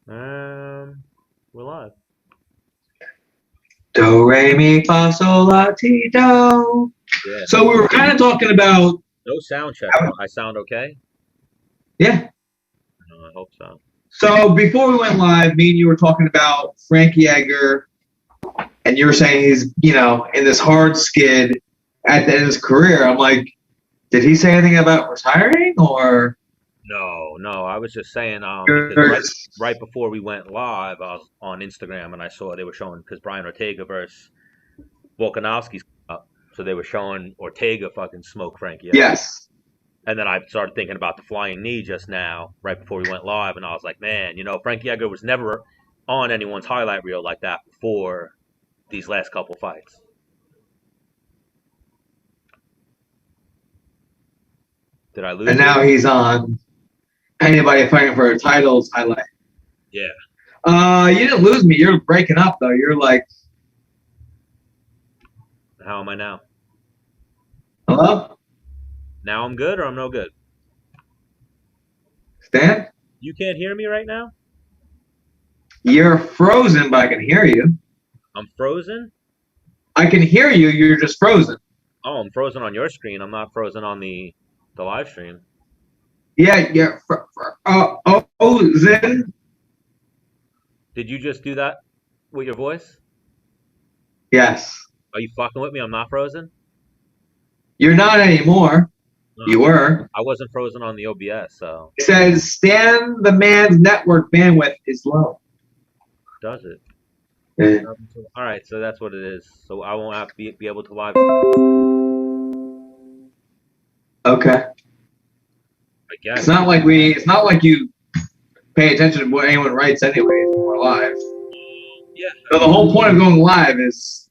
We're live. Do, re, mi, fa, sol, la, ti, do. Yeah. So we were kind of talking about, No sound check. I sound okay? yeah. I hope so. So before we went live, me and you were talking about Frankie Edgar, and you were saying he's, in this hard skid at the end of his career. I'm like, did he say anything about retiring, or? No. I was just saying, because You're right before we went live, I was on Instagram and I saw they were showing because Brian Ortega versus Volkanovski's up, so they were showing Ortega fucking smoke Frankie Edgar. Yes. And then I started thinking about the flying knee just now, right before we went live, and I was like, man, Frankie Edgar was never on anyone's highlight reel like that before these last couple fights. Did I lose? And now he's on anybody fighting for a title's highlight. Yeah. You didn't lose me. You're breaking up, though. You're like, How am I now? hello? Now I'm good or I'm no good? Stan? You can't hear me right now? You're frozen, but I can hear you. I'm frozen? I can hear you. You're just frozen. Oh, I'm frozen on your screen. I'm not frozen on the live stream. Yeah. Zen? Did you just do that with your voice? Yes. Are you fucking with me? I'm not frozen? You're not anymore. No, You were. I wasn't frozen on the OBS, so It says, Stan the man's network bandwidth is low. does it? Yeah. All right, so that's what it is. So I won't have to be able to live. Okay. I guess. It's not like you pay attention to what anyone writes anyways when we're live. Yeah. So the whole point of going live is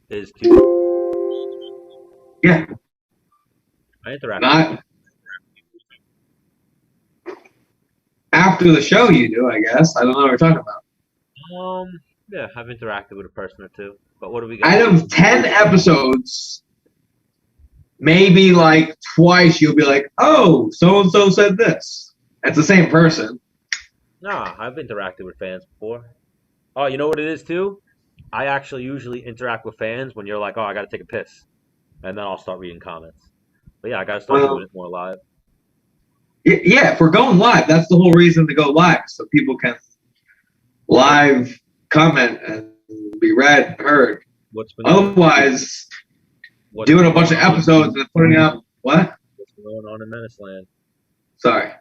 to. Yeah. I interact. Not after the show you do, I guess. I don't know what we're talking about. Yeah, I've interacted with a person or two. But what do we got? Out of 10 episodes, maybe like twice you'll be like, oh, so-and-so said this. It's the same person. Nah, I've interacted with fans before. Oh, you know what it is too? I actually usually interact with fans when you're like, oh, I gotta take a piss. And then I'll start reading comments. But yeah, I gotta start doing it more live. Yeah, if we're going live, that's the whole reason to go live, so people can live comment and be read and heard. Otherwise, doing a bunch of episodes and putting up what? What's going on in Menace land? Sorry.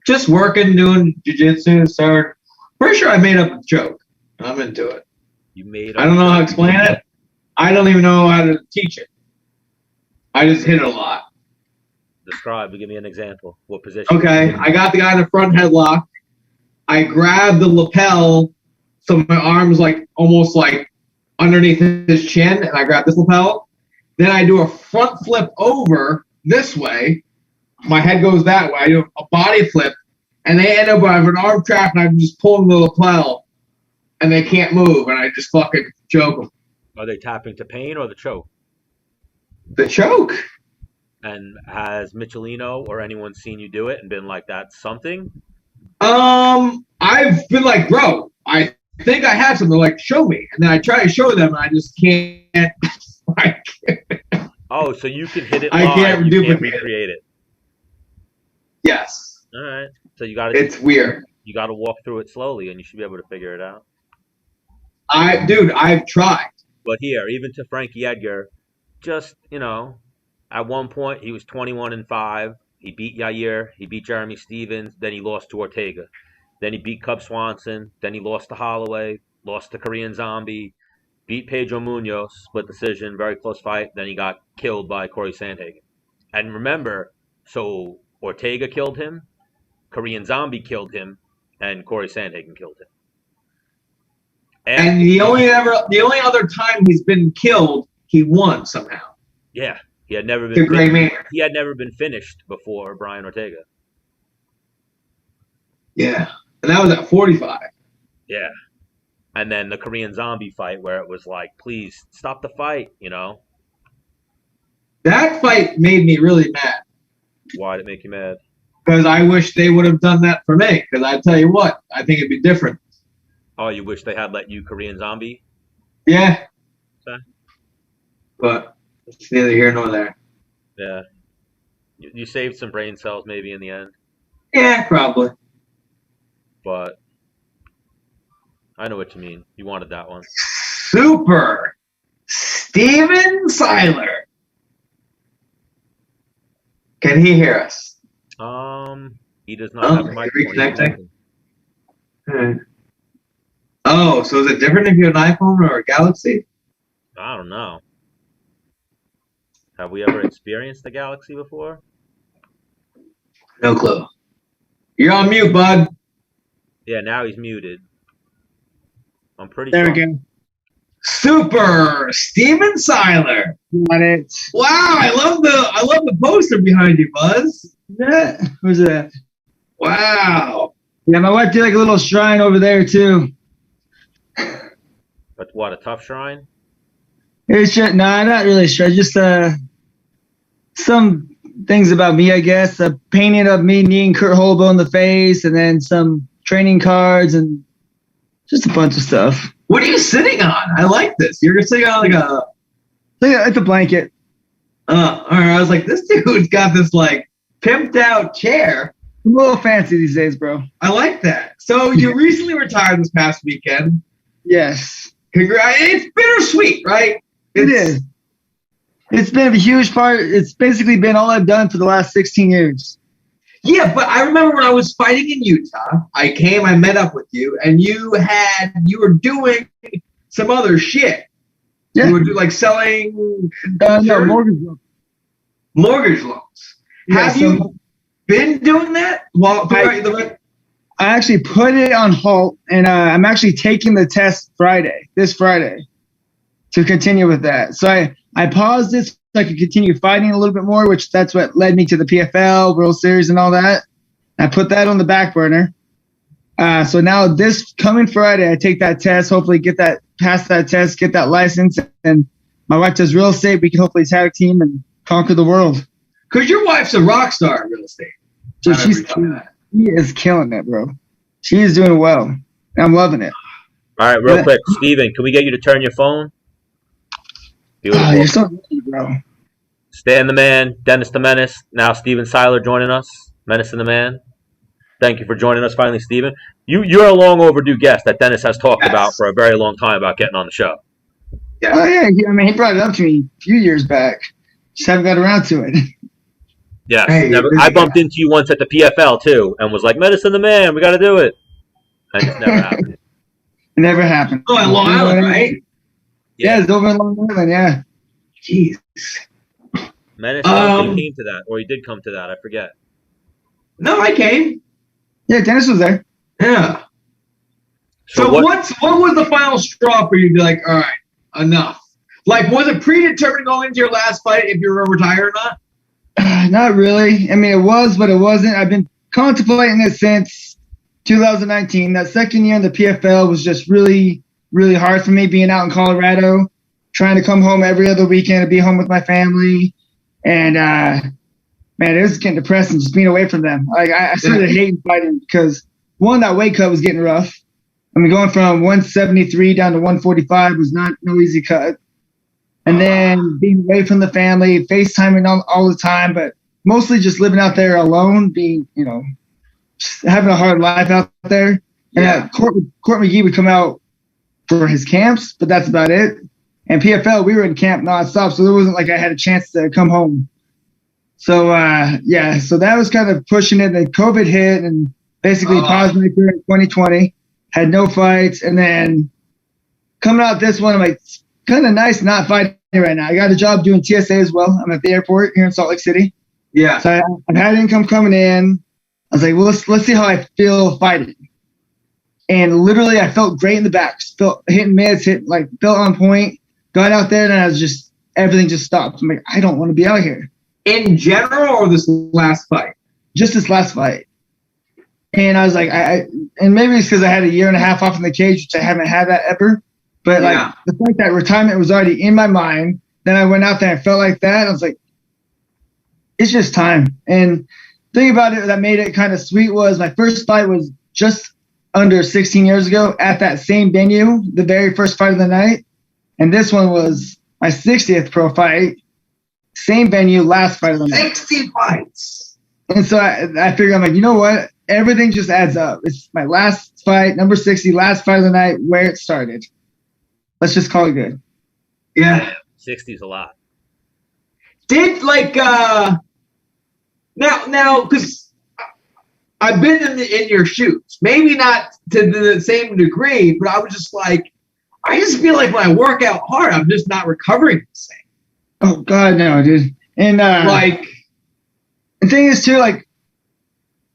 Just working, doing jiu-jitsu. Started. Pretty sure I made up a joke. I'm into it. You made. I don't know how to explain it. I don't even know how to teach it. I just hit it a lot. Describe. Give me an example. What position? Okay, I got the guy in the front headlock. I grabbed the lapel, so my arm's like almost like underneath his chin, and I grab this lapel. Then I do a front flip over this way. My head goes that way. I do a body flip, and they end up with an arm trap, and I'm just pulling the lapel, and they can't move, and I just fucking choke them. Are they tapping to pain or the choke? The choke. And has Michelino or anyone seen you do it and been like, that's something? I've been like, bro, I think I had something. Like, show me. And then I try to show them, and I just can't. Oh, so you can hit it I live, can't you can't recreate it. Yes. All right. So you got to. It's weird. You got to walk through it slowly, and you should be able to figure it out. I've tried. But here, even to Frankie Edgar, just, at one point he was 21-5. He beat Yair, he beat Jeremy Stevens, then he lost to Ortega. Then he beat Cub Swanson, then he lost to Holloway, lost to Korean Zombie, beat Pedro Munoz, split decision, very close fight, then he got killed by Corey Sandhagen. And remember, so Ortega killed him, Korean Zombie killed him, and Corey Sandhagen killed him. And the only other time he's been killed, he won somehow. Yeah, he had never been. He had never been finished before Brian Ortega. Yeah, and that was at 45. Yeah, and then the Korean Zombie fight where it was like, please stop the fight, That fight made me really mad. Why did it make you mad? because I wish they would have done that for me. Because I tell you what, I think it'd be different. Oh, you wish they had let you Korean Zombie? Yeah. Okay. But it's neither here nor there. Yeah. You saved some brain cells maybe in the end, Yeah, probably. but I know what you mean. You wanted that one. Super Steven Siler. Can he hear us? He does not have a microphone. Reconnecting. Oh, so is it different if you have an iPhone or a Galaxy? I don't know. Have we ever experienced the Galaxy before? No clue. You're on mute, bud. Yeah, now he's muted. I'm pretty There sure. we go. Super Steven Siler. Got it. Wow, I love the poster behind you, Buzz. Yeah. Where's that? Wow. Yeah, my wife did like a little shrine over there too. But what, a tough shrine? It's just not really shrine. Just some things about me, I guess. A painting of me kneeing Kurt Holbo in the face, and then some training cards and just a bunch of stuff. What are you sitting on? I like this. You're sitting on like a. It's a blanket. All right. I was like, this dude's got this like pimped out chair. A little fancy these days, bro. I like that. So you recently retired this past weekend. Yes. It's bittersweet, right? It is. It's been a huge part. It's basically been all I've done for the last 16 years. Yeah, but I remember when I was fighting in Utah, I met up with you, and you were doing some other shit. Yeah. You were like selling No, mortgage loans. Yeah, have you been doing that? I actually put it on halt, and I'm actually taking the test this Friday, to continue with that. So I paused it so I could continue fighting a little bit more, which that's what led me to the PFL, World Series, and all that. I put that on the back burner. So now this coming Friday, I take that test, hopefully pass that test, get that license, and my wife does real estate. We can hopefully tag team and conquer the world. Because your wife's a rock star in real estate. So she is killing it, bro. She is doing well. I'm loving it. All right, real quick, Steven, can we get you to turn your phone? Beautiful. Oh, you're so lucky, bro. Stan the Man, Dennis the Menace, now Steven Siler joining us. Menace and the Man. Thank you for joining us finally, Steven. You're a long overdue guest that Dennis has talked about for a very long time about getting on the show. Yeah. Oh, yeah. I mean, he brought it up to me a few years back. Just haven't got around to it. Yes. Hey, I bumped into you once at the PFL, too, and was like, Menace and the Man, we got to do it. And it just never happened. It never happened. Oh, in Long Island, right? Yeah, it's over in Long Island, yeah. Jeez. Menace came to that, or he did come to that, I forget. No, I came. Yeah, Dennis was there. Yeah. So what was the final straw for you to be like, all right, enough? Like, was it predetermined going into your last fight if you were retired or not? Not really. I mean, it was, but it wasn't. I've been contemplating it since 2019. That second year in the PFL was just really, really hard for me being out in Colorado, trying to come home every other weekend to be home with my family. And, man, it was getting depressing just being away from them. Like, I started hating fighting because, one, that weight cut was getting rough. I mean, going from 173 down to 145 was no easy cut. And then being away from the family, FaceTiming all the time, but mostly just living out there alone, being, just having a hard life out there. And Court McGee would come out for his camps, but that's about it. And PFL, we were in camp nonstop, so there wasn't like I had a chance to come home. So, so that was kind of pushing it. Then COVID hit and basically paused my career in 2020. Had no fights. And then coming out this one, I'm like, it's kind of nice not fighting right now. I got a job doing TSA as well. I'm at the airport here in Salt Lake City. Yeah. So I've had income coming in. I was like, well, let's see how I feel fighting. And literally, I felt great in the back. Felt hitting mids, felt on point. Got out there, and everything just stopped. I'm like, I don't want to be out here. In general, or this last fight? Just this last fight. And I was like, and maybe it's because I had a year and a half off in the cage, which I haven't had that ever. But the fact that retirement was already in my mind, then I went out there and felt like that. I was like, it's just time. And thing about it that made it kind of sweet was my first fight was just under 16 years ago at that same venue, the very first fight of the night. And this one was my 60th pro fight, same venue, last fight of the night. 60 fights. And so I figured, I'm like, you know what? Everything just adds up. It's my last fight, number 60, last fight of the night, where it started. Let's just call it good. Yeah. 60's a lot. Did now because I've been in your shoes, maybe not to the same degree, but I was just like, I just feel like when I work out hard, I'm just not recovering the same. Oh God, no, dude. And the thing is too, like,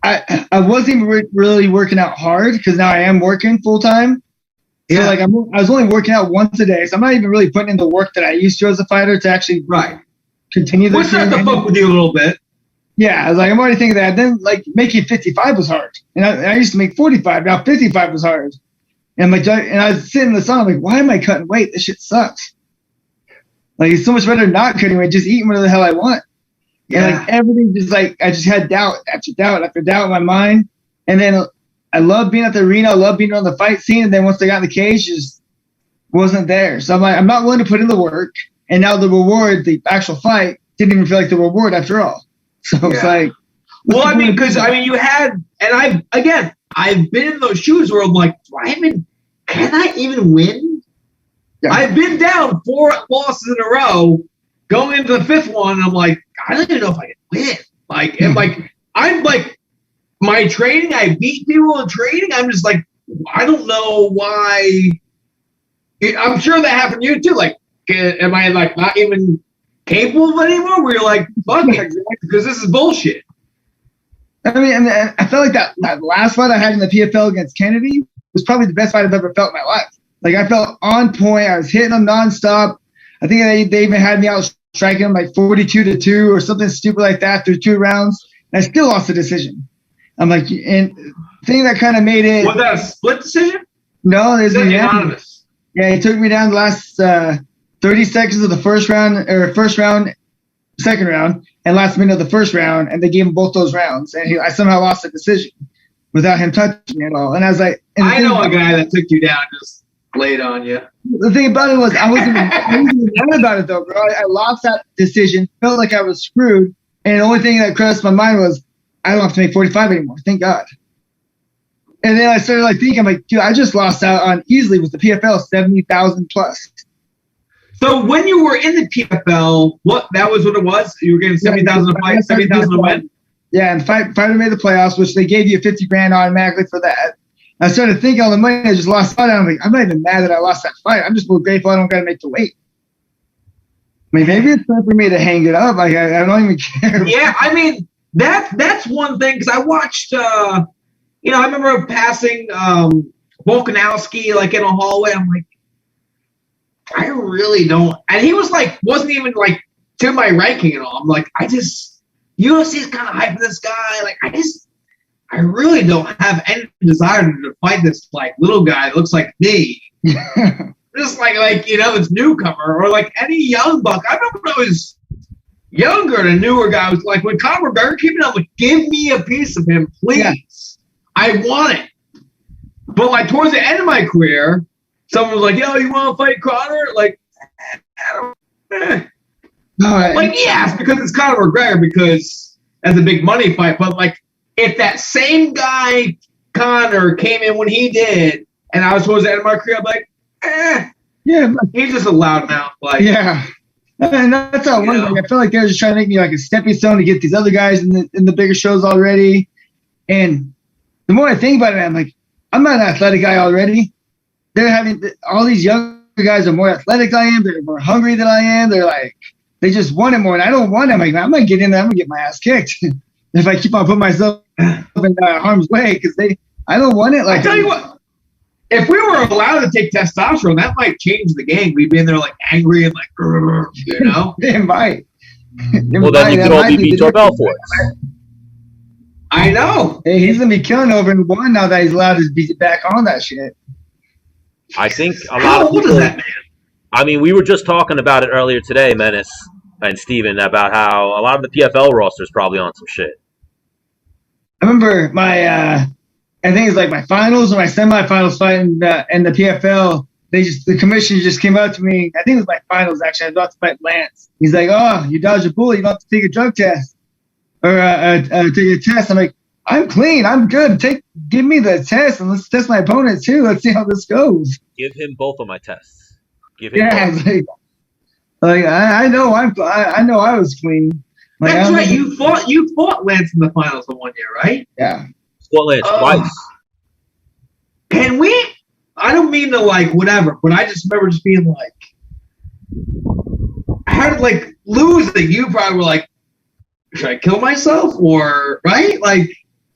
I wasn't really working out hard because now I am working full time. So like I was only working out once a day, so I'm not even really putting in the work that I used to as a fighter to actually continue. We'll start to fuck with you a little bit. Yeah, I was like, I'm already thinking that. Then like making 55 was hard, and I used to make 45. Now 55 was hard, and I was sitting in the sun, I'm like, why am I cutting weight? This shit sucks. Like it's so much better not cutting weight, just eating whatever the hell I want. Yeah. And like everything, just like I just had doubt after doubt after doubt in my mind, and then I love being at the arena, I love being on the fight scene, and then once I got in the cage, just wasn't there. So I'm like, I'm not willing to put in the work, and now the reward, the actual fight, didn't even feel like the reward after all. So it's like, well, I mean, because you had, and I've been in those shoes where I'm like, can I even win? Yeah. I've been down 4 losses in a row, going into the 5th one, and I'm like, I don't even know if I can win. Like, and like, I'm like, my training, I beat people in training. I'm just like, I don't know why. I'm sure that happened to you too. Like, am I like not even capable of it anymore? Where you're like, fuck it, because this is bullshit. I mean, and I felt like that last fight I had in the PFL against Kennedy was probably the best fight I've ever felt in my life. Like I felt on point. I was hitting them nonstop. I think they even had me out striking them like 42-2 or something stupid like that through 2 rounds. And I still lost the decision. I'm like, and the thing that kind of made it. Was that a split decision? No, there's unanimous. Yeah, he took me down the last 30 seconds of the first round, second round, and last minute of the first round, and they gave him both those rounds. And I somehow lost the decision without him touching me at all. And I was like, I know a guy that took you down, just laid on you. The thing about it was I wasn't mad about it though, bro. I lost that decision, felt like I was screwed, and the only thing that crossed my mind was, I don't have to make 45 anymore. Thank God. And then I started like thinking, I'm like, dude, I just lost out on easily with the PFL 70,000 plus. So when you were in the PFL, that was what it was? You were getting 70,000 a fight, 70,000 a win? Yeah, and fighter made the playoffs, which they gave you $50,000 automatically for that. I started thinking all the money I just lost out on. I'm like, I'm not even mad that I lost that fight. I'm just more grateful I don't got to make the weight. I mean, maybe it's time for me to hang it up. Like I don't even care. Yeah, I mean. That's one thing, because I watched, I remember passing Volkanovski like in a hallway. I'm like, I really don't. And he was like, wasn't even like to my ranking and all. I'm like, UFC is kind of hyping this guy. Like, I really don't have any desire to fight this like little guy that looks like me. Just like it's newcomer or like any young buck. I remember when I was younger and newer guy was like when Conor McGregor came in, I'm like, give me a piece of him, please. Yeah. I want it. But like towards the end of my career, someone was like, yo, you want to fight Conor? Like, I don't like, yes, because it's Conor McGregor, because that's a big money fight. But like, if that same guy Conor came in when he did, and I was towards the end of my career, I'm like, yeah, he's just a loudmouth. Like, yeah. And that's how one thing. I feel like they're just trying to make me like a stepping stone to get these other guys in the bigger shows already. And the more I think about it, I'm like, I'm not an athletic guy already. They're having all these younger guys are more athletic than I am. They're more hungry than I am. They're like, they just want it more, and I don't want it. I'm like, I'm gonna get in there. I'm gonna get my ass kicked if I keep on putting myself in harm's way, because I don't want it. Like, I tell you what. If we were allowed to take testosterone, that might change the game. We'd be in there like angry and like, It might. Well, then you could all be Vitor Belfort. I know. Hey, he's going to be killing over in 1 now that he's allowed to be back on that shit. I think a lot How of old people, is that man? I mean, we were just talking about it earlier today, Menace and Steven, about how a lot of the PFL roster is probably on some shit. I remember my, I think it's like my finals or my semifinals fight in the PFL. The commissioner just came out to me. I think it was my finals actually. I was about to fight Lance. He's like, "Oh, you dodged a bullet. You don't have to take a drug test or take a test." I'm like, "I'm clean. I'm good. Give me the test and let's test my opponent too. Let's see how this goes." Give him both of my tests. Give him Yeah, both. I know I know I was clean. Like, That's right. You fought Lance in the finals the one year, right? Yeah. Fought Lance twice. Can we? I don't mean to like whatever, but I just remember just being like, how did like losing? You probably were like, should I kill myself or right? Like,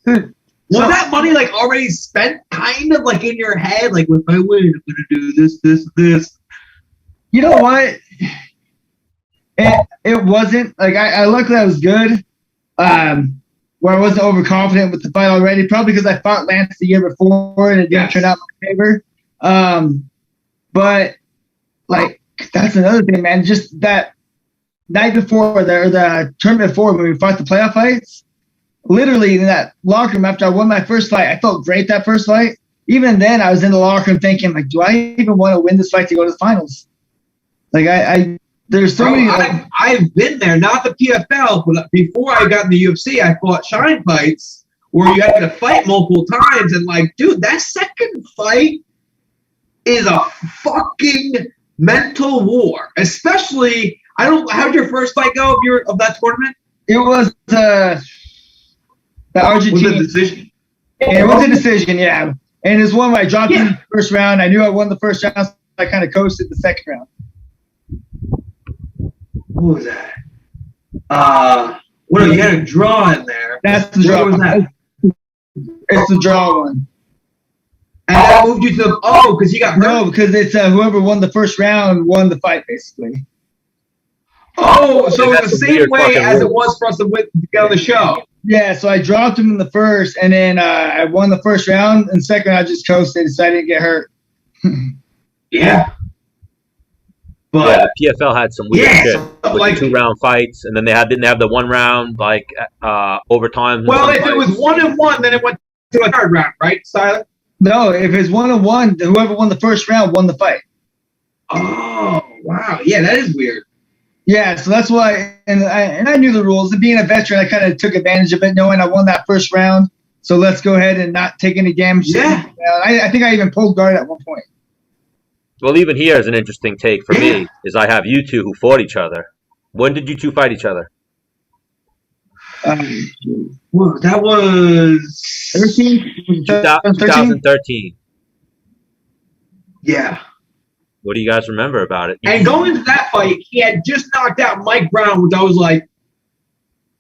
was that money like already spent, kind of like in your head? Like, if I win, I'm gonna do this, this, this. You know what? It wasn't like I luckily I was good. Where I wasn't overconfident with the fight already, probably because I fought Lance the year before and it didn't turn out in my favor. But like that's another thing, man. Just that night before the tournament before when we fought the playoff fights, literally in that locker room after I won my first fight, I felt great that first fight. Even then, I was in the locker room thinking, like, do I even want to win this fight to go to the finals? Like there's so many. I've been there, not the PFL, but before I got in the UFC, I fought Shine fights where you had to fight multiple times, and like, dude, that second fight is a fucking mental war. Especially, how'd your first fight go of that tournament? It was the Argentina. Was it a decision? It was a decision, yeah. And it's one where I dropped in the first round. I knew I won the first round, so I kind of coasted the second round. What was that? You had a draw in there. That's the draw. What was that? It's the draw one. And that moved you to because he got hurt? No, because it's whoever won the first round won the fight, basically. Oh, so it's the same way as it was for us to get on the show. Yeah, so I dropped him in the first, and then I won the first round, and second I just coasted, so I didn't get hurt. Yeah. But the PFL had some weird shit with like 2-round fights, and then didn't have the 1 round like overtime. Well, if it was 1-1, then it went to a third round, right, Siler? No, if it's 1-1, whoever won the first round won the fight. Oh, wow, yeah, that is weird. Yeah, so that's why, and I knew the rules. And being a veteran, I kind of took advantage of it, knowing I won that first round. So let's go ahead and not take any damage. Yeah, I think I even pulled guard at one point. Well, even here is an interesting take for me, is I have you two who fought each other. When did you two fight each other? That was 2013. Yeah. What do you guys remember about it? And going into that fight, he had just knocked out Mike Brown, which I was like...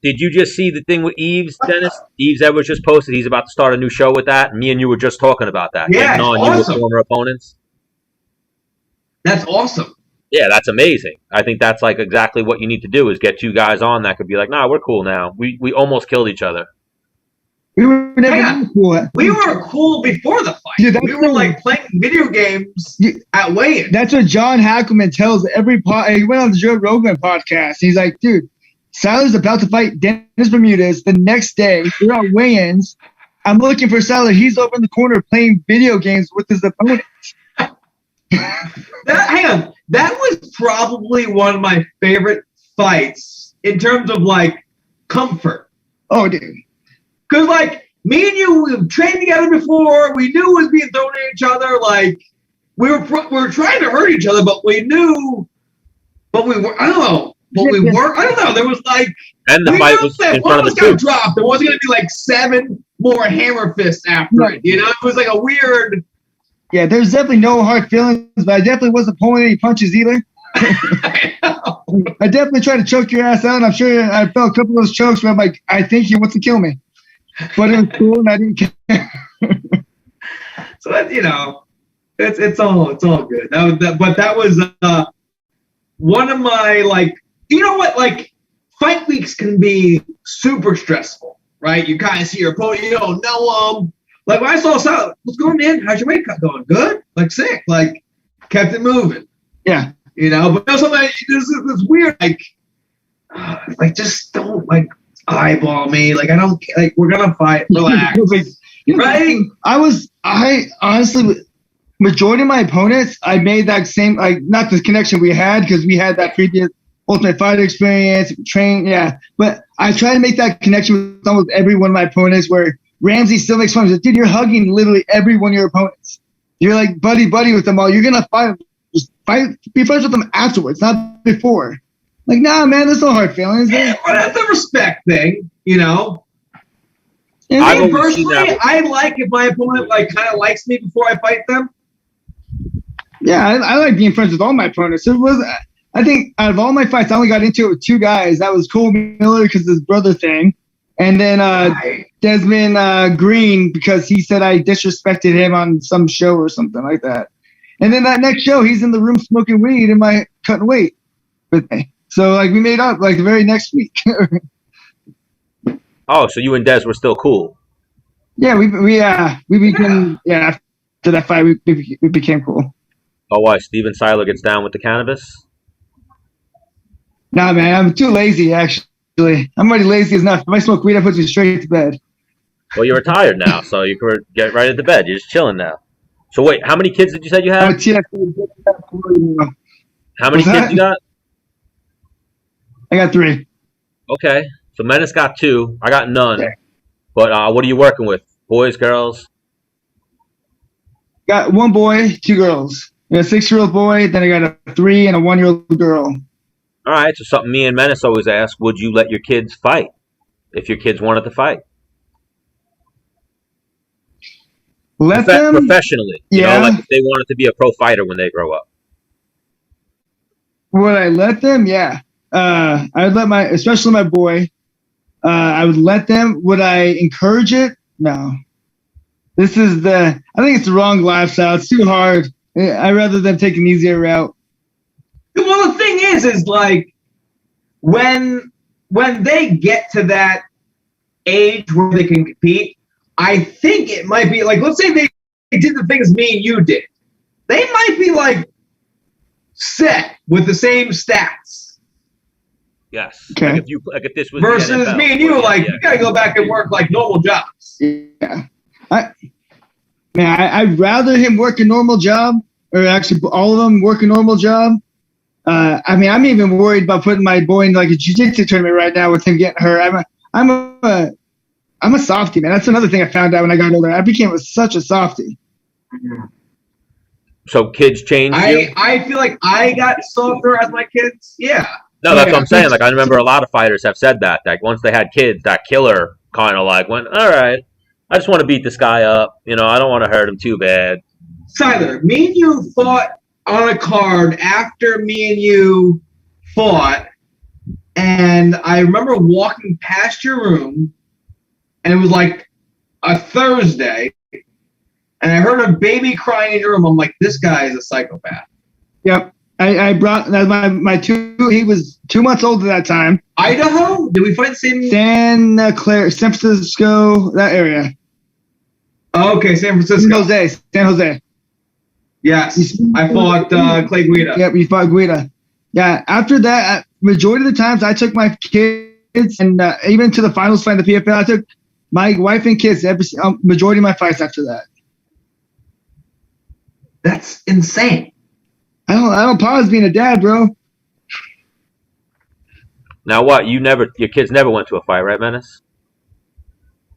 Did you just see the thing with Eves, Dennis? Eves Edwards just posted he's about to start a new show with that, and me and you were just talking about that. Yeah, awesome. You with former opponents. That's awesome. Yeah, that's amazing. I think that's like exactly what you need to do is get 2 guys on that could be like, nah, we're cool now. We almost killed each other. We were never cool. We were cool before the fight. Dude, we were like playing video games at weigh-in. That's what John Hackleman tells every he went on the Joe Rogan podcast. He's like, dude, Siler's about to fight Dennis Bermudez the next day. We're on weigh-ins. I'm looking for Siler. He's over in the corner playing video games with his opponent. Hang on. That was probably one of my favorite fights in terms of like comfort. Oh, dude. Because, like, me and you, we've trained together before. We knew it was being thrown at each other. Like, we were trying to hurt each other, but we knew. But we were, I don't know. But we were, I don't know. There was like. And the fight was in front of the got dropped. There wasn't going to be like 7 more hammer fists after it. You know, it was like a weird. Yeah, there's definitely no hard feelings, but I definitely wasn't pulling any punches either. I definitely tried to choke your ass out. I'm sure I felt a couple of those chokes where I'm like, I think he wants to kill me. But it was cool, and I didn't care. So that, you know, it's all good. That was one of my, like, you know what, like, fight weeks can be super stressful, right? You kind of see your opponent, you don't know them. Like when I saw Sal, what's going on, man? How's your weight cut going? Good, like sick, like kept it moving. Yeah, you know. But sometimes this weird, like just don't like eyeball me. Like, I don't, like, we're going to fight. Relax. Right? I honestly, majority of my opponents, I made that same, like, not the connection we had because we had that previous Ultimate Fighter experience, yeah. But I try to make that connection with almost every one of my opponents where Ramsey still makes fun of it. Dude, you're hugging literally every one of your opponents. You're like buddy with them all. You're going to fight. Just fight, be friends with them afterwards, not before. Like, nah, man, there's no hard feelings. Yeah, but that's a respect thing, you know? And me personally, I like if my opponent, like, kind of likes me before I fight them. Yeah, I like being friends with all my opponents. I think out of all my fights, I only got into it with two guys. That was Cole Miller because of his brother thing. And then Desmond Green because he said I disrespected him on some show or something like that. And then that next show, he's in the room smoking weed and cutting weight with me. So, like, we made up, like, the very next week. Oh, so you and Des were still cool? Yeah, we became, after that fight, we became cool. Oh, why? Steven Siler gets down with the cannabis? Nah, man, I'm too lazy, actually. I'm already lazy enough. If I smoke weed, that puts me straight to bed. Well, you're retired now, so you can get right into bed. You're just chilling now. So, wait, how many kids did you say you had? How many kids you got? I got 3. Okay. So, Menace got 2. I got none. Okay. But what are you working with? Boys, girls? Got 1 boy, 2 girls. I got a 6-year-old boy, then I got a 3 and a 1-year-old girl. All right, so something me and Menace always ask, would you let your kids fight if your kids wanted to fight? Let them professionally. You know, like if they wanted to be a pro fighter when they grow up. Would I let them? Yeah. I would let especially my boy, I would let them. Would I encourage it? No. I think it's the wrong lifestyle. It's too hard. I'd rather them take an easier route. Well, the thing is like when they get to that age where they can compete, I think it might be like, let's say they did the things me and you did. They might be like set with the same stats. Yes. Okay. Like if this was versus NFL, me and you, like, you gotta go back and work like normal jobs. Yeah. I'd rather him work a normal job, or actually all of them work a normal job. I'm even worried about putting my boy in like a jiu-jitsu tournament right now with him getting hurt. I'm a softie, man. That's another thing I found out when I got older. I became such a softie. So kids change you? I feel like I got softer as my kids. Yeah. No, that's what I'm saying. Like, I remember a lot of fighters have said that. Like, once they had kids, that killer kind of like went, all right, I just want to beat this guy up. You know, I don't want to hurt him too bad. Siler, me and you fought on a card after me and you fought, and I remember walking past your room, and it was like a Thursday, and I heard a baby crying in your room. I'm like, this guy is a psychopath. Yep. I brought my 2. He was 2 months old at that time. Idaho? Did we fight the same? San Francisco, that area. Oh, okay, San Francisco. San Jose. Yes, I fought Clay Guida. Yep, we fought Guida. Yeah, after that, majority of the times I took my kids, and even to the finals fight in the PFL, I took my wife and kids every majority of my fights after that. That's insane. I don't pause being a dad, bro. Now what? Your kids never went to a fight, right, Menace?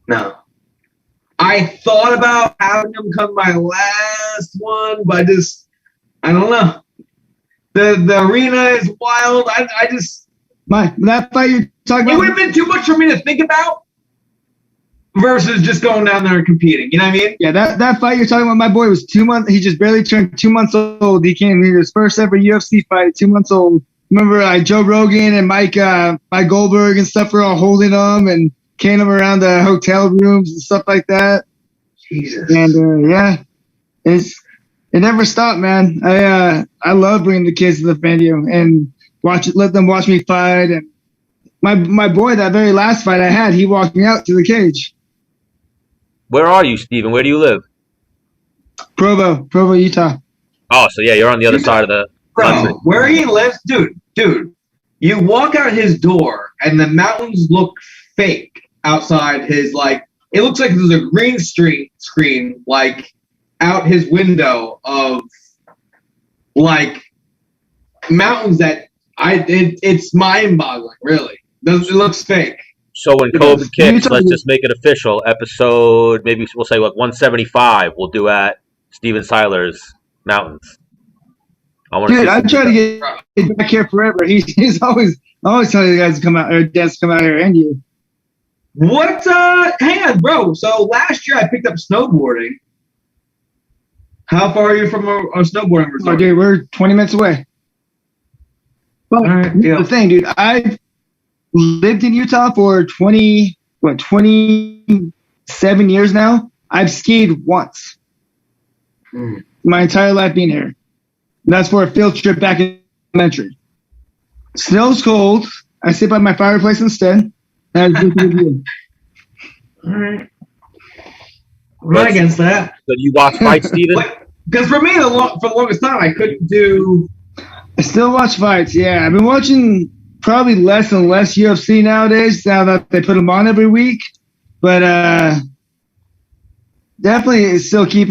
No. I thought about having them come my last one, but I don't know. The arena is wild. That fight you're talking about. It would have been too much for me to think about versus just going down there and competing. You know what I mean? Yeah, that fight you're talking about, my boy was 2 months. He just barely turned 2 months old. He came in his first ever UFC fight, 2 months old. Remember, Joe Rogan and Mike Goldberg and stuff were all holding him and carrying him around the hotel rooms and stuff like that. Jesus. And it never stopped, man. I love bringing the kids to the venue and let them watch me fight. And my boy, that very last fight I had, he walked me out to the cage. Where are you, Steven? Where do you live? Provo, Utah. Oh, so yeah, you're on the other side of the country. Bro, where he lives, dude, you walk out his door and the mountains look fake outside his, like, it looks like there's a green screen, like, out his window of, like, mountains that it's mind-boggling, really. It looks fake. So when COVID kicks, let's just make it official. Episode, maybe we'll say, 175, we'll do at Steven Siler's Mountains. Dude, I try to get back here forever. He's always telling you guys to come out, or Des to come out here, and you. What? Hang on, bro. So last year I picked up snowboarding. How far are you from a snowboarding resort? Oh, dude, we're 20 minutes away. But the thing, dude, I've lived in Utah for 27 years now. I've skied once. My entire life being here. And that's for a field trip back in elementary. Snow's cold. I sit by my fireplace instead. All right. I'm not against that. So you watch fights, Steven? Because for me, for the longest time, I couldn't do... I still watch fights, yeah. I've been watching probably less and less UFC nowadays, now that they put them on every week. But definitely still keep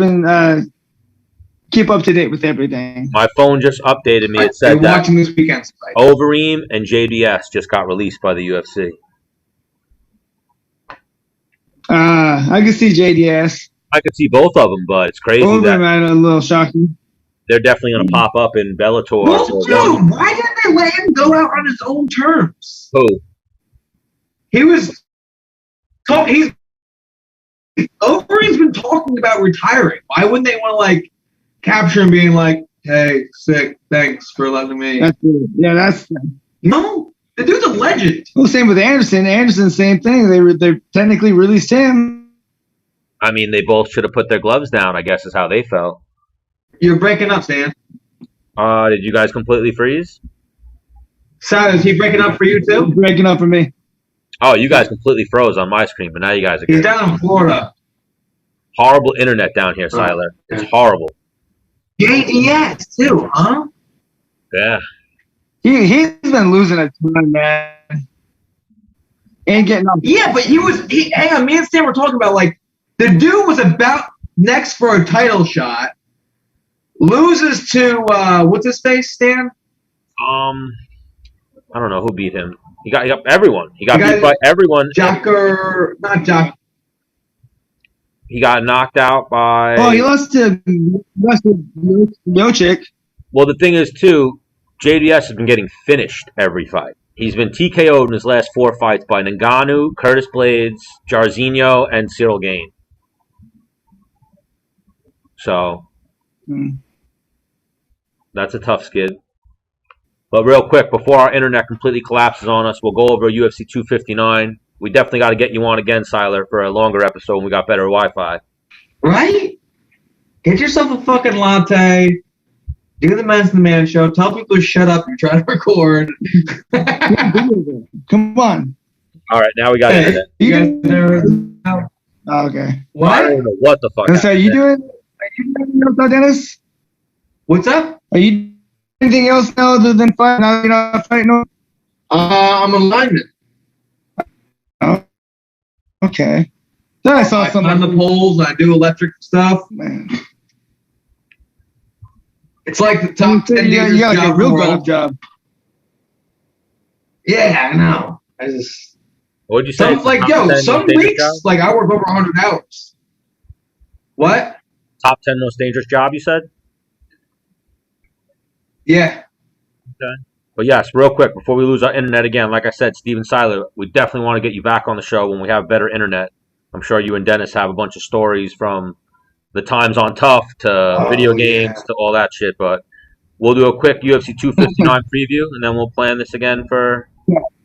up to date with everything. My phone just updated me. It said that watching this weekend's fight. Overeem and JDS just got released by the UFC. I can see JDS. I could see both of them, but it's crazy Overeem, a little shocking. They're definitely going to pop up in Bellator. Well, dude, why didn't they let him go out on his own terms? Who? He was talking. Overeem's been talking about retiring. Why wouldn't they want to, like, capture him being like, "Hey, sick, thanks for letting me." That's no. The dude's a legend. Well, same with Anderson. Anderson, same thing. They technically released him. I mean, they both should have put their gloves down, I guess is how they felt. You're breaking up, Stan. Did you guys completely freeze? Santos, is he breaking up for you too? He's breaking up for me. Oh, you guys completely froze on my screen, but now you guys are good. He's down in Florida. Horrible internet down here, Siler. It's horrible. JDS too, huh? Yeah. He's been losing a ton, man. Ain't getting up. Yeah, but hang on, me and Stan were talking about, like, the dude was about next for a title shot, loses to what's his face, Stan? I don't know who beat him. He got everyone. He got beat by everyone. Not Jock. He got knocked out by. Oh, he lost to Ratchek. Well, the thing is, too, JDS has been getting finished every fight. He's been TKO'd in his last 4 fights by Ngannou, Curtis Blades, Jairzinho, and Cyril Gane. So, that's a tough skid. But real quick, before our internet completely collapses on us, we'll go over UFC 259. We definitely got to get you on again, Siler, for a longer episode when we got better Wi-Fi. Right? Get yourself a fucking latte. Do the Men's the Man show. Tell people to shut up and try to record. Come on. All right, now we got internet. Okay. What? I don't know what the fuck. So are you doing anything else, Dennis? What's up? Are you doing anything else now other than fighting? Now you're not fighting no? I'm a lineman. Oh, okay. Then I saw something on the poles. I do electric stuff. Man. It's like the top 10 you got like a real grown-up job. Yeah, I know. What'd you say? Some weeks, like, I work over 100 hours. What? Top 10 most dangerous job, you said? Yeah. Okay. But yes, real quick, before we lose our internet again, like I said, Steven Siler, we definitely want to get you back on the show when we have better internet. I'm sure you and Dennis have a bunch of stories from the times on Tough to video games to all that shit. But we'll do a quick UFC 259 preview, and then we'll plan this again for...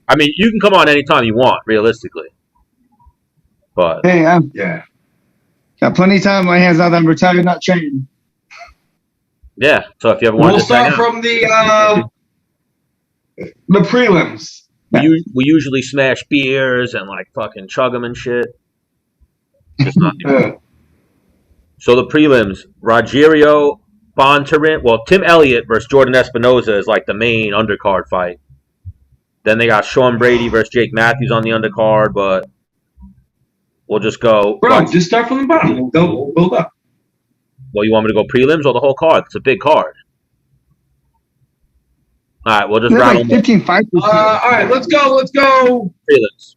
I mean, you can come on anytime you want, realistically. But hey, got plenty of time on my hands now that I'm retired, not training. Yeah, so if you ever want to start from the prelims. We usually smash beers and like fucking chug them and shit. Just not anymore. So the prelims, Rogerio Bontorin, well, Tim Elliott versus Jordan Espinoza is like the main undercard fight. Then they got Sean Brady versus Jake Matthews on the undercard, but we'll just go. Bro, just start from the bottom. We'll build up. Well, you want me to go prelims or the whole card? It's a big card. All right, we'll just There's rattle like 15 fights. All right, let's go. prelims.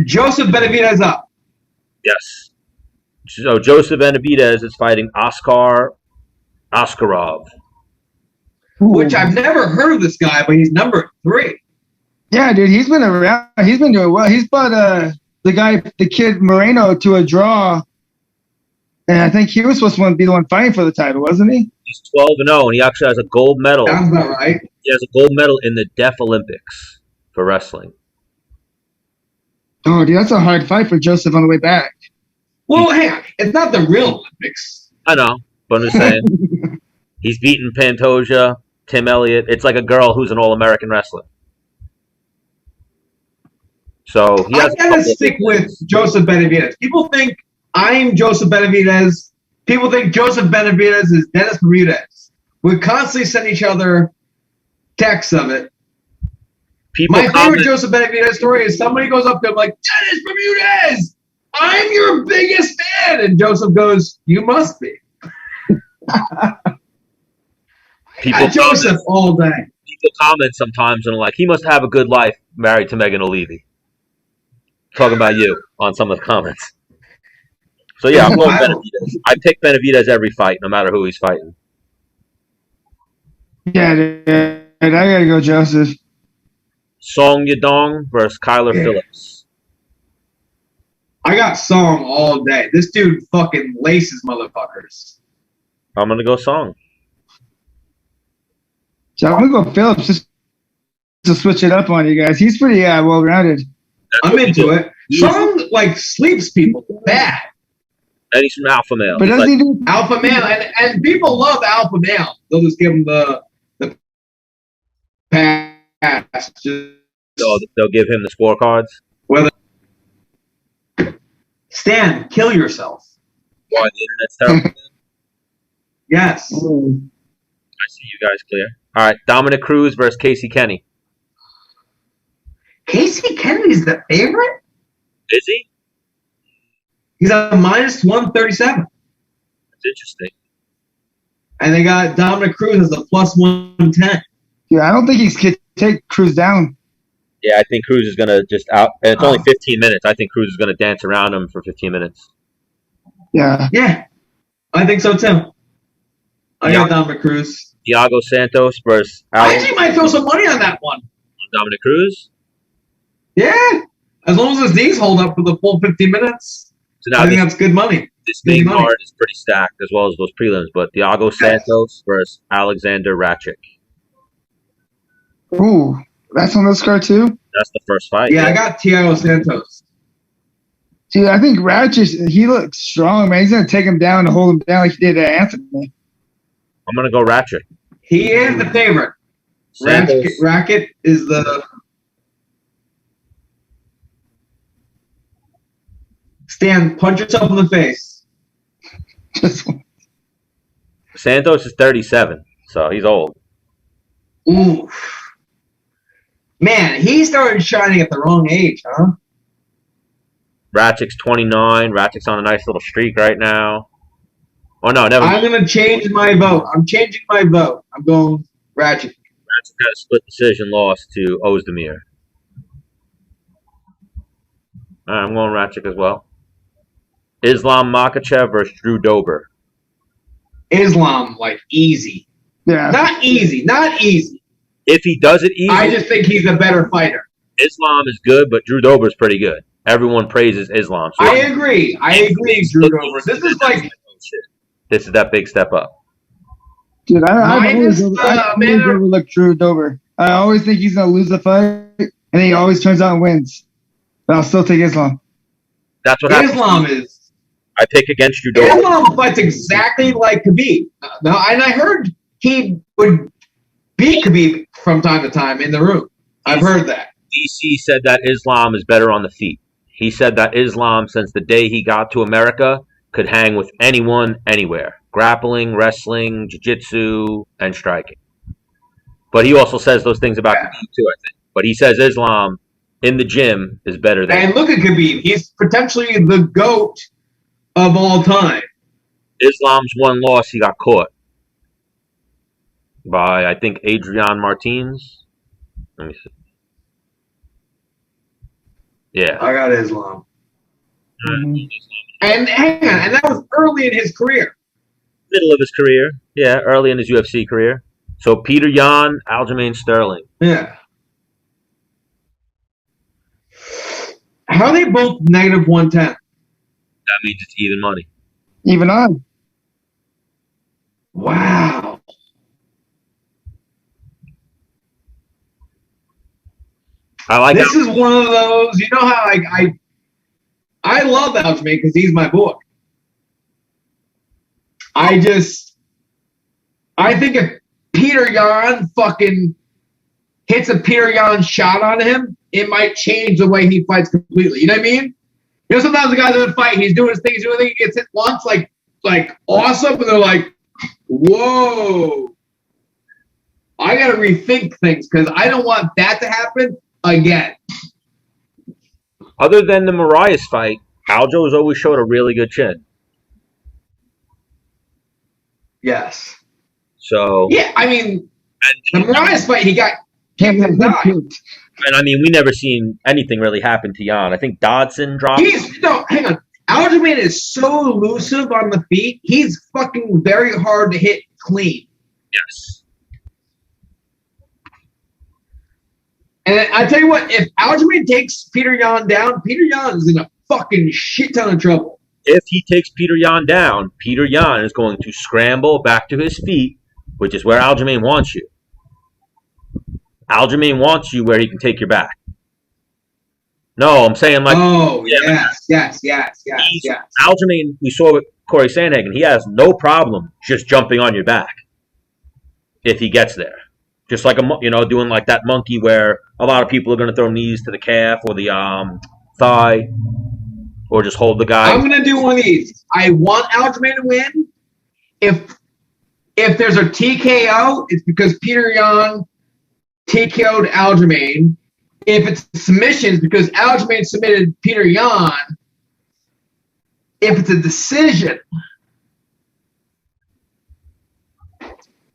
Joseph Benavidez up. Yes. So Joseph Benavidez is fighting Oscar Askarov. Ooh. Which I've never heard of this guy, but he's number 3. Yeah, dude, he's been around. He's been doing well. He's brought the kid Moreno to a draw, and I think he was supposed to be the one fighting for the title, wasn't he? He's 12-0, and he actually has a gold medal. Sounds about right. He has a gold medal in the Deaf Olympics for wrestling. Oh, dude, that's a hard fight for Joseph on the way back. Well, hang on. It's not the real Olympics. I know, but I'm just saying. He's beaten Pantoja, Tim Elliott. It's like a girl who's an All-American wrestler. So he has I gotta stick with Joseph Benavidez. People think I'm Joseph Benavidez. People think Joseph Benavidez is Dennis Bermudez. We constantly send each other texts of it. My favorite Joseph Benavidez story is somebody goes up to him like, Dennis Bermudez, I'm your biggest fan. And Joseph goes, you must be. Joseph all day. People comment sometimes and are like, he must have a good life married to Megan O'Leary. Talking about you on some of the comments. So yeah, I'm going Benavidez. I pick Benavidez every fight, no matter who he's fighting. Yeah, dude, I gotta go Joseph. Song Yadong versus Kyler Phillips. I got Song all day. This dude fucking laces motherfuckers. I'm gonna go Song. So I'm gonna go Phillips just to switch it up on you guys. He's pretty well rounded. I'm into it. Song sleeps people bad. And he's from Alpha Male. But doesn't he do Alpha Male, and people love Alpha Male. They'll just give him the pass. They'll give him the scorecards. Whether Stan, kill yourself. Why the internet's terrible? Yes. I see you guys clear. All right, Dominic Cruz versus Casey Kenny. Casey Kennedy's the favorite? Is he? He's a minus 137. That's interesting. And they got Dominic Cruz as a plus 110. Yeah, I don't think he can take Cruz down. Yeah, I think Cruz is going to just out. And it's only 15 minutes. I think Cruz is going to dance around him for 15 minutes. Yeah. Yeah. I think so too. I got Dominic Cruz. Diago Santos versus I actually might throw some money on that one. Dominic Cruz? Yeah. As long as his knees hold up for the full 15 minutes. So now I think that's good money. This main card is pretty stacked as well as those prelims. But Diago Santos versus Alexander Ratchek. Ooh, that's on this card too? That's the first fight. Yeah, I got Diago Santos. Dude, I think Ratchek, he looks strong, man. He's going to take him down to hold him down like he did at Anthony. I'm going to go Ratchek. He is the favorite. Racket is the... Stan, punch yourself in the face. Santos is 37, so he's old. Ooh. Man, he started shining at the wrong age, huh? Ratchek's 29. Ratchek's on a nice little streak right now. Oh, no, never. I'm going to change my vote. I'm changing my vote. I'm going Ratchek. Ratchek got a split decision loss to Ozdemir. All right, I'm going Ratchek as well. Islam Makhachev versus Drew Dober. Islam, easy. Yeah. Not easy. If he does it easy. I just think he's a better fighter. Islam is good, but Drew Dober is pretty good. Everyone praises Islam. So I agree, Drew Dober. This is This is that big step up. Dude, I always overlook Drew Dober. I always think he's going to lose the fight, and he always turns out and wins. But I'll still take Islam. That's what happens. Islam is. I pick against Drew Dober. Islam fights exactly like Khabib. And I heard he would beat Khabib from time to time in the room. I've heard that. DC said that Islam is better on the feet. He said that Islam, since the day he got to America, could hang with anyone, anywhere. Grappling, wrestling, jiu-jitsu, and striking. But he also says those things about Khabib too, I think. But he says Islam in the gym is better than. And look at Khabib. He's potentially the GOAT of all time. Islam's one loss, he got caught by, I think, Adrian Martins. Let me see. Yeah. I got Islam. Mhm. And hang on, and that was early in his career. Middle of his career. Yeah, early in his UFC career. So Peter Yan, Aljamain Sterling. Yeah. How are they both negative 110? That means it's even money. Even on. Wow. I like This is one of those, you know how I love Aljamain because he's my boy. I think if Peter Yan fucking hits a Peter Yan shot on him, it might change the way he fights completely. You know what I mean? You know, sometimes the guy's in a fight, he's doing his thing, he gets hit once, like awesome, and they're like, whoa. I gotta rethink things because I don't want that to happen again. Other than the Marias fight, Aljo has always showed a really good chin. Yes. So yeah, I mean, the Marias fight, he got kicked and died. And I mean, we never seen anything really happen to Yan. I think Dodson dropped. Hang on. Aljamain is so elusive on the feet. He's fucking very hard to hit clean. Yes. And I tell you what, if Aljamain takes Peter Yan down, Peter Yan is in a fucking shit ton of trouble. If he takes Peter Yan down, Peter Yan is going to scramble back to his feet, which is where Aljamain wants you. Aljamain wants you where he can take your back. No, I'm saying like... Oh, yes. Aljamain, we saw with Corey Sandhagen, he has no problem just jumping on your back if he gets there. Just like, doing like that monkey where a lot of people are going to throw knees to the calf or the thigh or just hold the guy. I'm going to do one of these. I want Aljamain to win. If there's a TKO, it's because Peter Yan TKO'd Aljamain. If it's a submission, it's because Aljamain submitted Peter Yan. If it's a decision,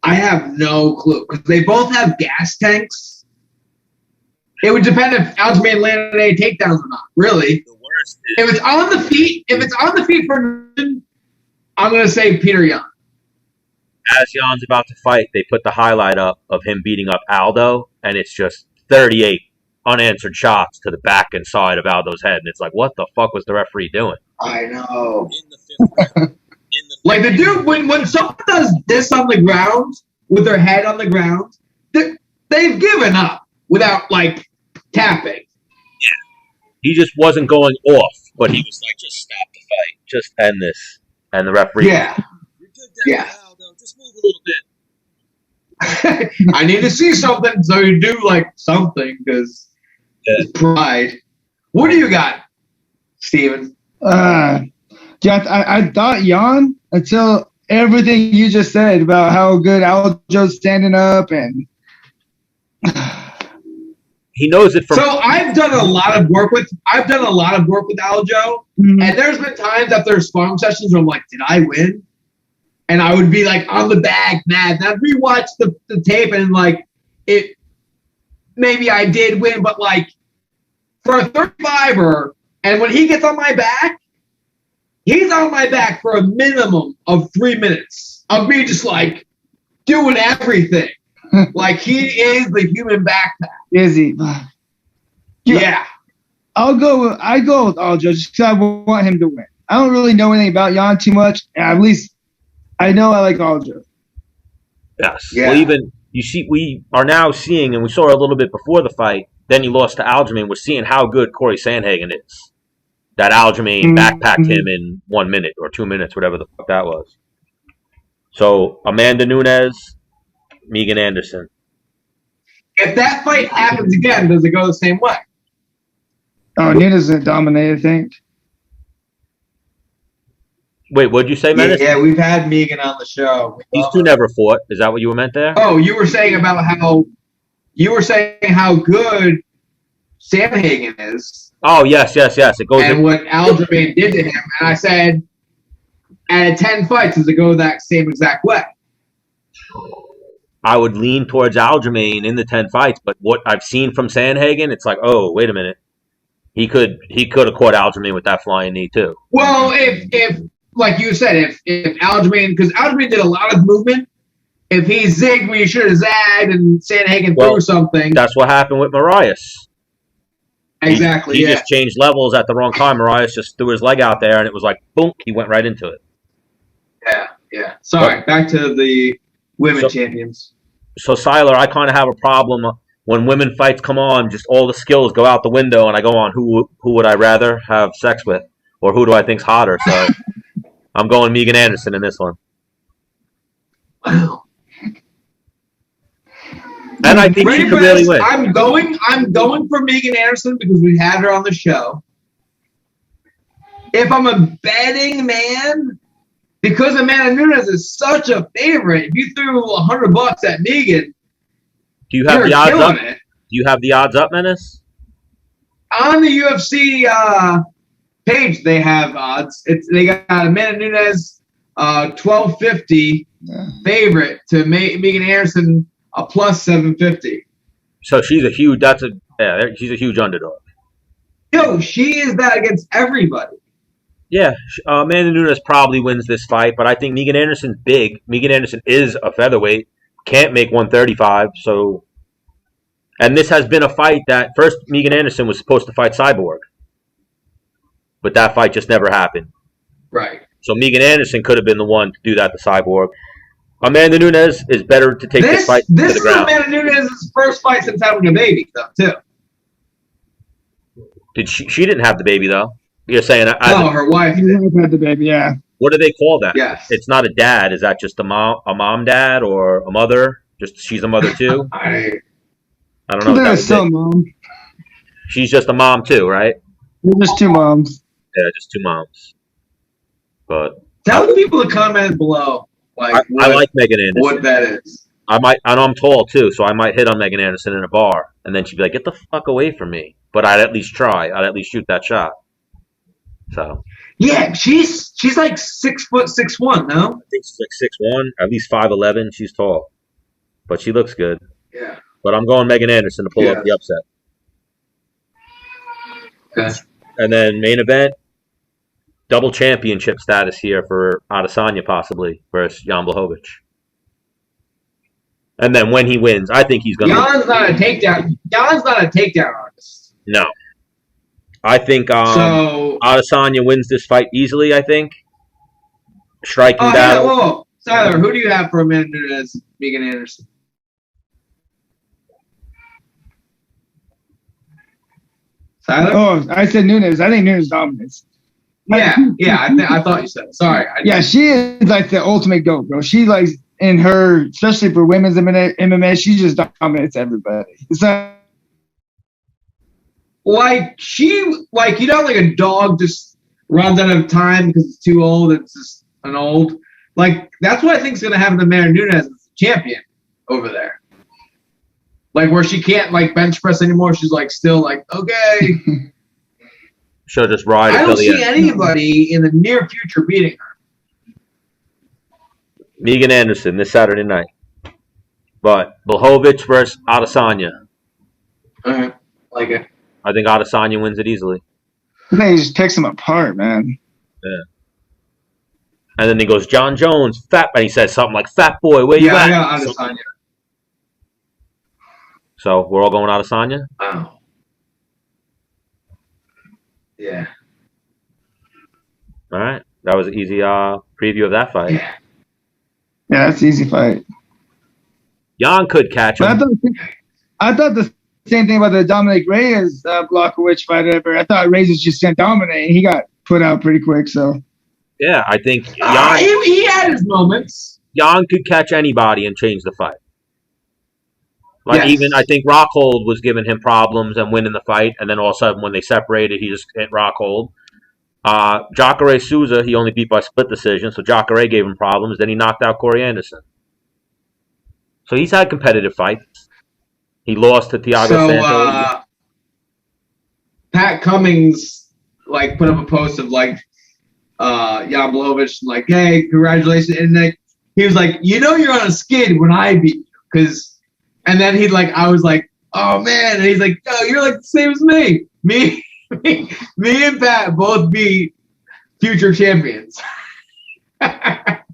I have no clue because they both have gas tanks. It would depend if Aljamain landed any takedowns or not. Really, The worst is if it's on the feet, for I'm gonna say Peter Yan. as Jan's about to fight, they put the highlight up of him beating up Aldo, and it's just 38 unanswered shots to the back and side of Aldo's head, and it's like, what the fuck was the referee doing? I know. In the fifth round. Like the dude, when someone does this on the ground with their head on the ground, they've given up without like tapping. He just wasn't going off, but he was like, just stop the fight. Just end this. And the referee Yeah. you're good down Yeah. Aldo. Just move a little bit. I need to see something, so you do like something because it's pride. What do you got, Steven? Yeah, I thought Yan until everything you just said about how good Aljo's standing up and He knows it from. So I've done a lot of work with Aljo, and there's been times after sparring sessions where I'm like, did I win? And I would be like on the bag, mad. And I'd rewatch the tape and like it. Maybe I did win, but like for a 35er, and when he gets on my back, he's on my back for a minimum of 3 minutes of me just like doing everything. Like he is the human backpack. is he? Yeah. I go with Aljo just because I want him to win. I don't really know anything about Yan too much. At least I know I like Aljo. Yes. Yeah. Well, even you see, we are now seeing, and we saw a little bit before the fight. Then he lost to Aljamain. We're seeing how good Corey Sandhagen is. That Aljamain backpacked him in 1 minute or 2 minutes, whatever the fuck that was. So Amanda Nunes, Megan Anderson. If that fight happens again, does it go the same way? Oh, Nina's gonna dominate, I think. Wait, what'd you say, Menace? Yeah, we've had Megan on the show. These two never fought. Is that what you meant there? Oh, you were saying about how you were saying how good Sanhagen is. Oh, yes. It goes and what Aljamain did to him. And I said, out of 10 fights, does it go that same exact way? I would lean towards Aljamain in the 10 fights, but what I've seen from Sanhagen, it's like, oh, wait a minute. He could have caught Aljamain with that flying knee, too. Well, if like you said, if Aljamain, because Aljamain did a lot of movement, if he zigged where you should have zagged and Sanhagen threw something. That's what happened with Marias. Exactly, he just changed levels at the wrong time. Marias just threw his leg out there, and it was like, boom, he went right into it. Yeah. Sorry, back to the women champions. So, Siler, I kind of have a problem when women fights come on, just all the skills go out the window, and I go on, who would I rather have sex with? Or who do I think's hotter? So, I'm going Megan Anderson in this one. Wow. And I think she could really win. I'm going for Megan Anderson because we had her on the show. If I'm a betting man, because Amanda Nunes is such a favorite, if you threw $100 at Megan, do you have the odds up? It. Do you have the odds up, Menace? On the UFC page, they have odds. They got Amanda Nunes 1250 favorite to Megan Anderson a plus 750. So she's a huge. She's a huge underdog. Yo, she is that against everybody. Yeah, Amanda Nunes probably wins this fight, but I think Megan Anderson's big. Megan Anderson is a featherweight, can't make 135. So, and this has been a fight that first Megan Anderson was supposed to fight Cyborg, but that fight just never happened. Right. So Megan Anderson could have been the one to do that to Cyborg. Amanda Nunes is better to take this fight to the ground. This is Amanda Nunes' first fight since having a baby, though, too. Did she didn't have the baby though? You're saying her wife had the baby. Yeah. What do they call that? Yes. It's not a dad. Is that just a mom, dad, or a mother? Just she's a mother too. I don't know. There's still mom. She's just a mom too, right? There's two moms. Yeah, just two moms. But tell the people to comment below. I like Megan Anderson. What that is. I know I'm tall too, so I might hit on Megan Anderson in a bar, and then she'd be like, "Get the fuck away from me!" But I'd at least try. I'd at least shoot that shot. So. Yeah, she's like 6'6'1", no? I think she's like 6'1", at least 5'11". She's tall, but she looks good. Yeah. But I'm going Megan Anderson to pull up the upset. Okay. And then main event, double championship status here for Adesanya possibly versus Jan Blachowicz. And then when he wins, I think he's going to. Jan's not a takedown artist. No. I think Adesanya wins this fight easily, I think. Striking battle. Yeah, whoa. Siler, who do you have for Amanda Nunes, Megan Anderson? Siler? Oh, I said Nunes. I think Nunes dominates. Yeah, I thought you said it. Sorry. She is like the ultimate GOAT, bro. She like in her, especially for women's MMA, she just dominates everybody. It's not. Like a dog just runs out of time because it's too old. It's just an old. Like, that's what I think is going to happen to Amanda Nunes as the champion over there. Like, where she can't, bench press anymore. She's, still, okay. She'll just ride I until don't the see end. anybody in the near future beating her. Megan Anderson this Saturday night. But Blachowicz versus Adesanya. All right. Like it. I think Adesanya wins it easily. I think he just picks him apart, man. Yeah. And then he goes, John Jones, and he says something like, "Fat boy, where you at?" I got Adesanya. So we're all going Adesanya? Wow. Yeah. All right. That was an easy preview of that fight. Yeah, that's an easy fight. Jan could catch him. I thought the same thing about the Dominic Reyes Blachowicz fight ever. I thought Reyes was just going to dominate, and he got put out pretty quick. So. Yeah, I think Jan, he had his moments. Jan could catch anybody and change the fight. Even I think Rockhold was giving him problems and winning the fight, and then all of a sudden when they separated, he just hit Rockhold. Jacare Souza, he only beat by split decision, so Jacare gave him problems. Then he knocked out Corey Anderson. So he's had competitive fights. He lost to Diago So Santos. Pat Cummings like put up a post of like Jan Blachowicz like, hey, congratulations, and like he was like, you know, you're on a skid when I beat you, and then he like, I was like, oh man, and he's like, oh, you're like the same as me. Me and Pat both beat future champions. Not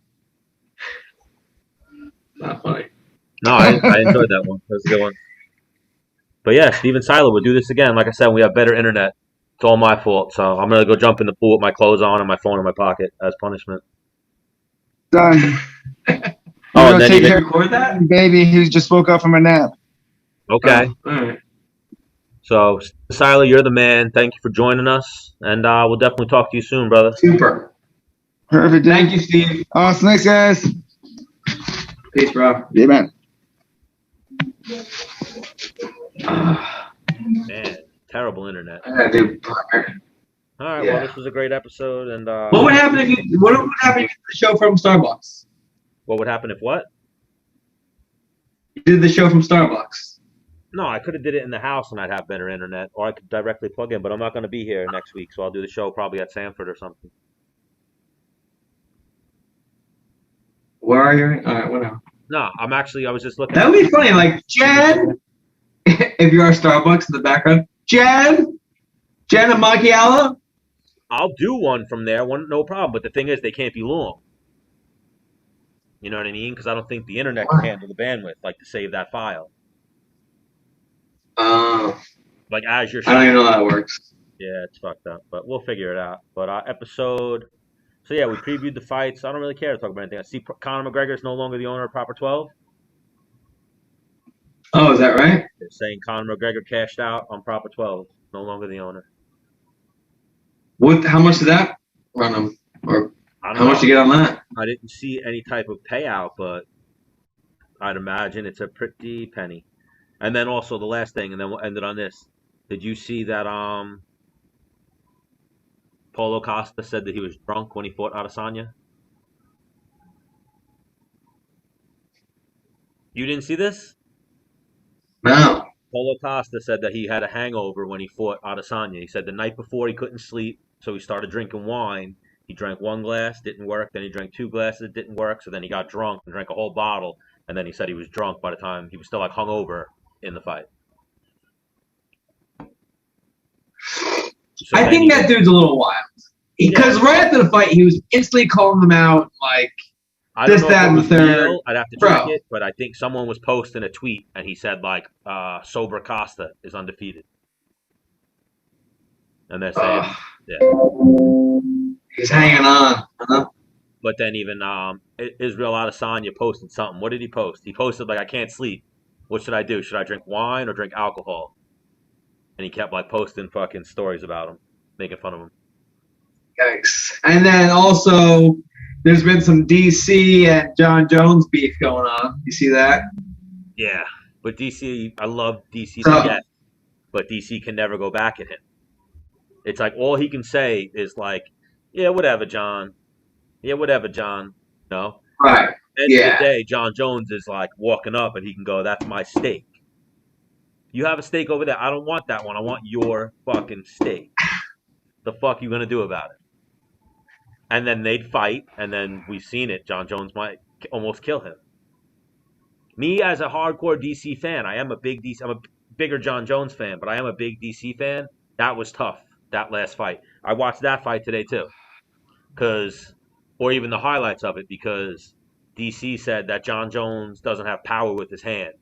funny. No, I enjoyed that one. That was a good one. But yeah, Steven Siler, we'll do this again. Like I said, we have better internet. It's all my fault. So I'm gonna go jump in the pool with my clothes on and my phone in my pocket as punishment. Done. Oh, and We're gonna then take you care get, of the baby who just woke up from a nap. okay. All right. So Siler, you're the man. Thank you for joining us, and we'll definitely talk to you soon, brother. Super. Perfect. Thank you, Steve. Awesome. Thanks, guys. Peace, bro. Yeah, man. Man, terrible internet. I gotta do. All right, Yeah. well, this was a great episode, and What would happen if you? What would happen if you did the show from Starbucks? what would happen if what? You did the show from Starbucks. No, I could have did it in the house and I'd have better internet, or I could directly plug in. But I'm not going to be here next week, so I'll do the show probably at Sanford or something. Where are you? All right, whatever. No, I was just looking. That would be funny. Like Jen, if you're our Starbucks in the background, Jen and Macchiato. I'll do one from there, no problem. But the thing is, they can't be long. You know what I mean? Because I don't think the internet can handle the bandwidth, like to save that file. Like as you're. I don't even know how that works. Yeah, it's fucked up, but we'll figure it out. But episode. So yeah, we previewed the fights. I don't really care to talk about anything. I see Conor McGregor is no longer the owner of Proper 12. Oh, is that right? They're saying Conor McGregor cashed out on Proper 12. No longer the owner. What? How much did that run him? Or how much you get on that? I didn't see any type of payout, but I'd imagine it's a pretty penny. And then also the last thing, and then we'll end it on this. Did you see that Paulo Costa said that he was drunk when he fought Adesanya? You didn't see this? No. Paulo Costa said that he had a hangover when he fought Adesanya. He said the night before he couldn't sleep, so he started drinking wine. He drank one glass, didn't work. Then he drank two glasses, didn't work. So then he got drunk and drank a whole bottle. And then he said he was drunk by the time he was still like hungover in the fight. So I think that dude's a little wild. Because right after the fight, he was instantly calling them out, like, I don't this, know that, if it and the was third. real. I'd have to check it, but I think someone was posting a tweet and he said like, "Sober Costa is undefeated," and they're saying, he's hanging on. Huh? But then even Israel Adesanya posted something. What did he post? He posted like, "I can't sleep. What should I do? Should I drink wine or drink alcohol?" And he kept like posting fucking stories about him, making fun of him. Yikes. And then also, there's been some DC and John Jones beef going on. You see that? Yeah, but DC, I love DC So- to death, but DC can never go back at him. It's like all he can say is like, "Yeah, whatever, John. Yeah, whatever, John." No. Right. End of the day, John Jones is like walking up and he can go, "That's my steak. You have a steak over there. I don't want that one. I want your fucking steak. The fuck you gonna do about it?" And then they'd fight, and then we've seen it. John Jones might almost kill him. Me as a hardcore DC fan, I'm a bigger John Jones fan, but I am a big DC fan. That was tough, that last fight. I watched that fight today too. Or even the highlights of it, because DC said that John Jones doesn't have power with his hands.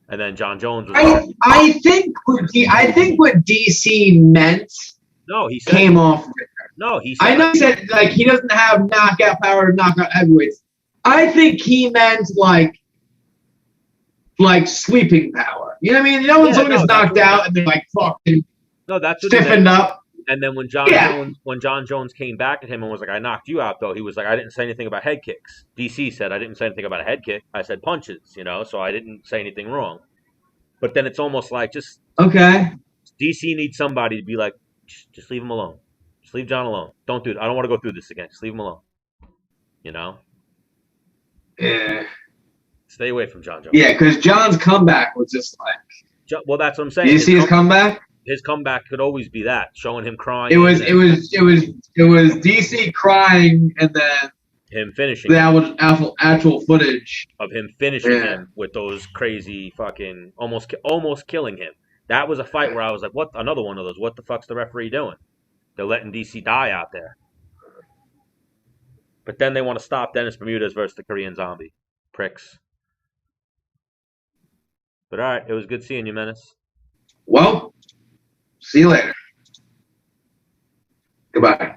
And then John Jones was I think what DC meant no, he said came off. no, he said I know he said like he doesn't have knockout power to knock out heavyweights. I think he meant like sweeping power. You know what I mean? You know when someone gets knocked out and they're like fucking that's what he stiffened meant. up. And then when John Jones came back at him and was like, "I knocked you out," though, he was like, "I didn't say anything about head kicks." DC said, "I didn't say anything about a head kick. I said punches, so I didn't say anything wrong." But then it's almost like just Okay. DC needs somebody to be like, just leave him alone. Just leave John alone. Don't do it. I don't want to go through this again. Just leave him alone. Yeah. Stay away from John Jones. Yeah, because John's comeback was just like Well, that's what I'm Did saying. you see his comeback? His comeback could always be that, showing him crying. It was DC crying and then him finishing the him, actual footage of him finishing him with those crazy fucking almost killing him. That was a fight where I was like, what? Another one of those. What the fuck's the referee doing? They're letting DC die out there. But then they want to stop Dennis Bermudez versus the Korean Zombie. Pricks. But all right, it was good seeing you, Menace. Well, see you later. Goodbye.